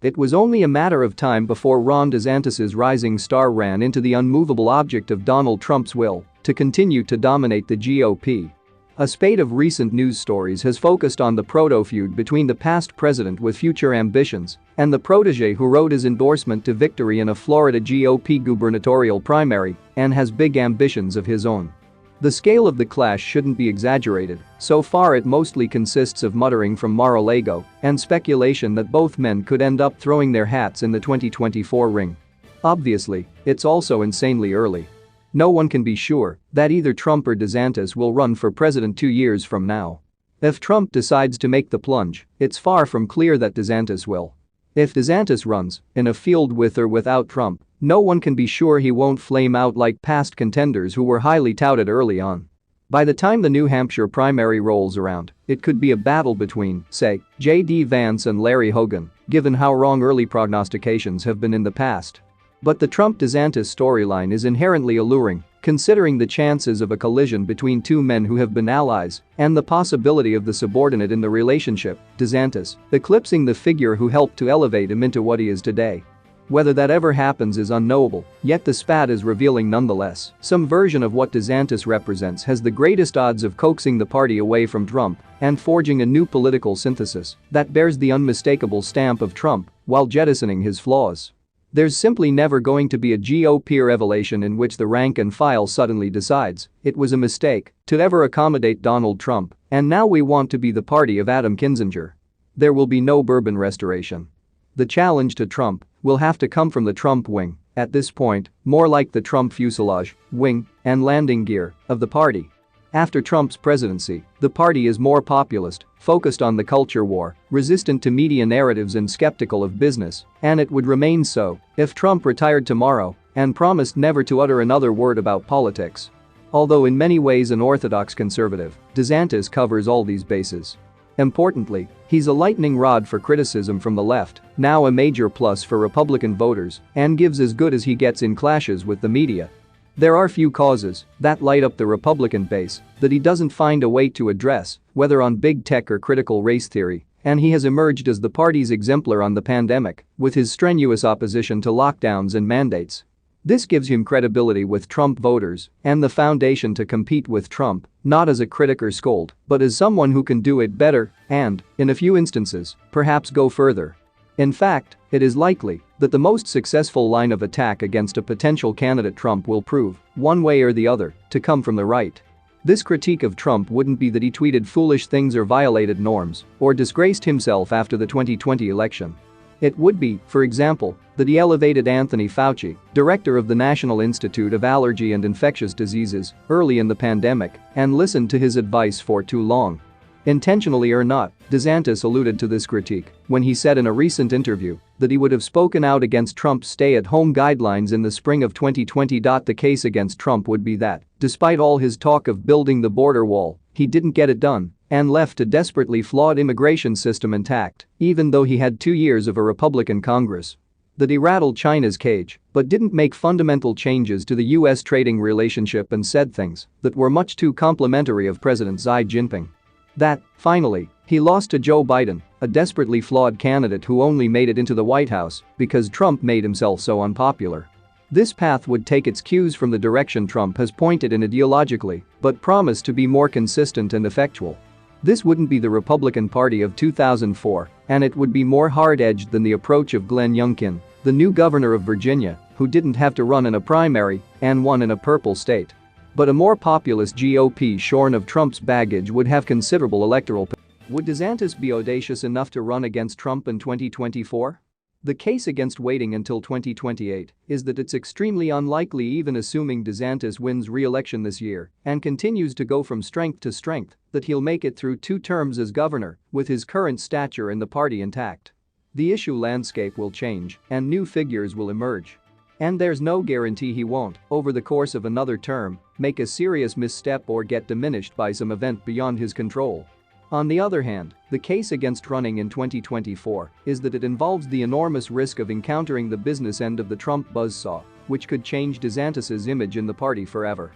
It was only a matter of time before Ron DeSantis' rising star ran into the unmovable object of Donald Trump's will to continue to dominate the GOP. A spate of recent news stories has focused on the proto-feud between the past president with future ambitions and the protege who wrote his endorsement to victory in a Florida GOP gubernatorial primary and has big ambitions of his own. The scale of the clash shouldn't be exaggerated. So far it mostly consists of muttering from Mar-a-Lago and speculation that both men could end up throwing their hats in the 2024 ring. Obviously, it's also insanely early. No one can be sure that either Trump or DeSantis will run for president 2 years from now. If Trump decides to make the plunge, it's far from clear that DeSantis will. If DeSantis runs in a field with or without Trump, no one can be sure he won't flame out like past contenders who were highly touted early on. By the time the New Hampshire primary rolls around, it could be a battle between, say, J.D. Vance and Larry Hogan, given how wrong early prognostications have been in the past. But the Trump-DeSantis storyline is inherently alluring, considering the chances of a collision between two men who have been allies and the possibility of the subordinate in the relationship, DeSantis, eclipsing the figure who helped to elevate him into what he is today. Whether that ever happens is unknowable, yet the spat is revealing nonetheless. Some version of what DeSantis represents has the greatest odds of coaxing the party away from Trump and forging a new political synthesis that bears the unmistakable stamp of Trump while jettisoning his flaws. There's simply never going to be a GOP revelation in which the rank and file suddenly decides it was a mistake to ever accommodate Donald Trump, and now we want to be the party of Adam Kinzinger. There will be no bourbon restoration. The challenge to Trump will have to come from the Trump wing, at this point, more like the Trump fuselage, wing, and landing gear of the party. After Trump's presidency, the party is more populist, focused on the culture war, resistant to media narratives and skeptical of business, and it would remain so if Trump retired tomorrow and promised never to utter another word about politics. Although in many ways an orthodox conservative, DeSantis covers all these bases. Importantly, he's a lightning rod for criticism from the left, now a major plus for Republican voters, and gives as good as he gets in clashes with the media. There are few causes that light up the Republican base that he doesn't find a way to address, whether on big tech or critical race theory, and he has emerged as the party's exemplar on the pandemic with his strenuous opposition to lockdowns and mandates. This gives him credibility with Trump voters and the foundation to compete with Trump, not as a critic or scold, but as someone who can do it better and, in a few instances, perhaps go further. In fact, it is likely that the most successful line of attack against a potential candidate Trump will prove, one way or the other, to come from the right. This critique of Trump wouldn't be that he tweeted foolish things or violated norms or disgraced himself after the 2020 election. It would be, for example, that he elevated Anthony Fauci, director of the National Institute of Allergy and Infectious Diseases, early in the pandemic and listened to his advice for too long. Intentionally or not, DeSantis alluded to this critique when he said in a recent interview that he would have spoken out against Trump's stay-at-home guidelines in the spring of 2020. The case against Trump would be that, despite all his talk of building the border wall, he didn't get it done and left a desperately flawed immigration system intact, even though he had 2 years of a Republican Congress. That he rattled China's cage but didn't make fundamental changes to the US trading relationship and said things that were much too complimentary of President Xi Jinping. That, finally, he lost to Joe Biden, a desperately flawed candidate who only made it into the White House because Trump made himself so unpopular. This path would take its cues from the direction Trump has pointed in ideologically, but promised to be more consistent and effectual. This wouldn't be the Republican Party of 2004, and it would be more hard-edged than the approach of Glenn Youngkin, the new governor of Virginia, who didn't have to run in a primary and won in a purple state. But a more populist GOP shorn of Trump's baggage would have considerable electoral potential. Would DeSantis be audacious enough to run against Trump in 2024? The case against waiting until 2028 is that it's extremely unlikely, even assuming DeSantis wins re-election this year and continues to go from strength to strength, that he'll make it through 2 terms as governor with his current stature in the party intact. The issue landscape will change and new figures will emerge. And there's no guarantee he won't, over the course of another term, make a serious misstep or get diminished by some event beyond his control. On the other hand, the case against running in 2024 is that it involves the enormous risk of encountering the business end of the Trump buzzsaw, which could change DeSantis' image in the party forever.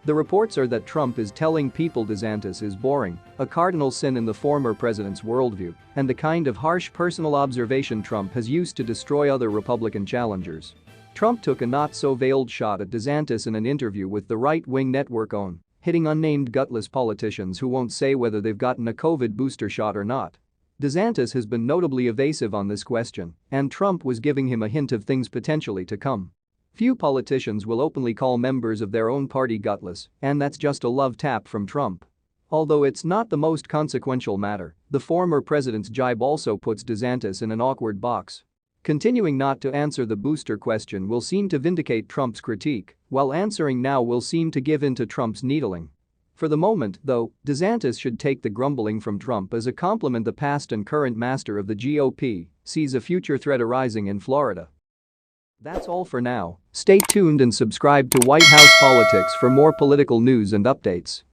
The reports are that Trump is telling people DeSantis is boring, a cardinal sin in the former president's worldview, and the kind of harsh personal observation Trump has used to destroy other Republican challengers. Trump took a not-so-veiled shot at DeSantis in an interview with the right-wing network OWN, hitting unnamed gutless politicians who won't say whether they've gotten a COVID booster shot or not. DeSantis has been notably evasive on this question, and Trump was giving him a hint of things potentially to come. Few politicians will openly call members of their own party gutless, and that's just a love tap from Trump. Although it's not the most consequential matter, the former president's jibe also puts DeSantis in an awkward box. Continuing not to answer the booster question will seem to vindicate Trump's critique, while answering now will seem to give in to Trump's needling. For the moment, though, DeSantis should take the grumbling from Trump as a compliment. The past and current master of the GOP sees a future threat arising in Florida. That's all for now. Stay tuned and subscribe to White House Politics for more political news and updates.